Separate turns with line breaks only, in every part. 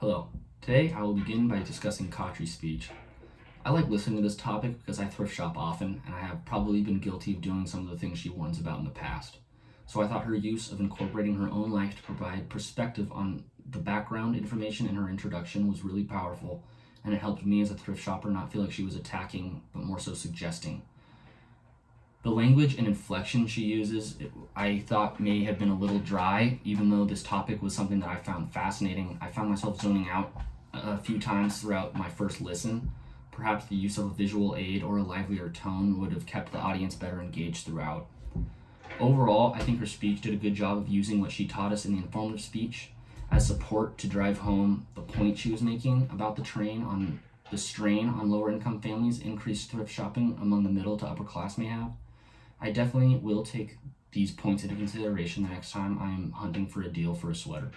Hello. Today I will begin by discussing Kotri speech. I like listening to this topic because I thrift shop often, and I have probably been guilty of doing some of the things she warns about in the past. So I thought her use of incorporating her own life to provide perspective on the background information in her introduction was really powerful, and it helped me as a thrift shopper not feel like she was attacking, but more so suggesting. The language and inflection she uses, I thought may have been a little dry, even though this topic was something that I found fascinating. I found myself zoning out a few times throughout my first listen. Perhaps the use of a visual aid or a livelier tone would have kept the audience better engaged throughout. Overall, I think her speech did a good job of using what she taught us in the informative speech as support to drive home the point she was making about the strain on lower income families increased thrift shopping among the middle to upper class may have. I definitely will take these points into consideration the next time I am hunting for a deal for a sweater.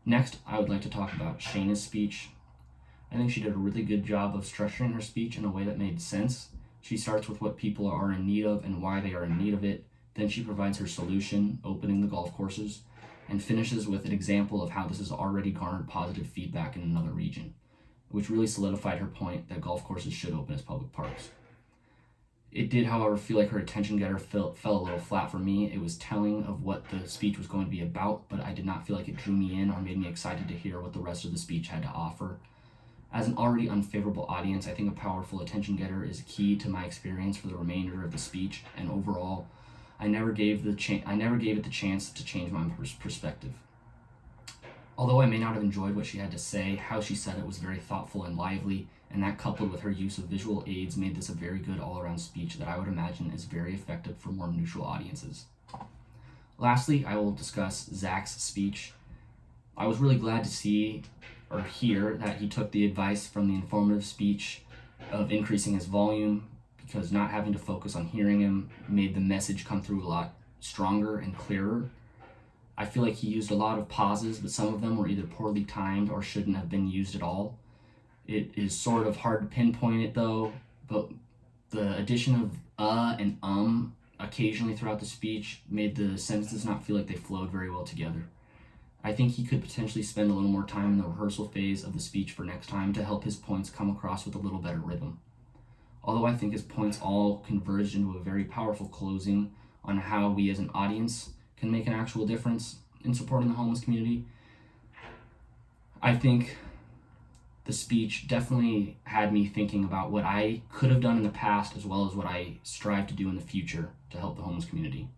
Next, I would like to talk about Shayna's speech. I think she did a really good job of structuring her speech in a way that made sense. She starts with what people are in need of and why they are in need of it. Then she provides her solution, opening the golf courses, and finishes with an example of how this has already garnered positive feedback in another region, which really solidified her point that golf courses should open as public parks. It did, however, feel like her attention getter fell a little flat for me. It was telling of what the speech was going to be about, but I did not feel like it drew me in or made me excited to hear what the rest of the speech had to offer. As an already unfavorable audience, I think a powerful attention getter is key to my experience for the remainder of the speech, and overall, I never gave it the chance to change my perspective. Although I may not have enjoyed what she had to say, how she said it was very thoughtful and lively, and that coupled with her use of visual aids made this a very good all-around speech that I would imagine is very effective for more neutral audiences. Lastly, I will discuss Zach's speech. I was really glad to see or hear that he took the advice from the informative speech of increasing his volume, because not having to focus on hearing him made the message come through a lot stronger and clearer. I feel like he used a lot of pauses, but some of them were either poorly timed or shouldn't have been used at all. It is sort of hard to pinpoint it though, but the addition of and occasionally throughout the speech made the sentences not feel like they flowed very well together. I think he could potentially spend a little more time in the rehearsal phase of the speech for next time to help his points come across with a little better rhythm. Although I think his points all converged into a very powerful closing on how we as an audience can make an actual difference in supporting the homeless community, I think the speech definitely had me thinking about what I could have done in the past as well as what I strive to do in the future to help the homeless community.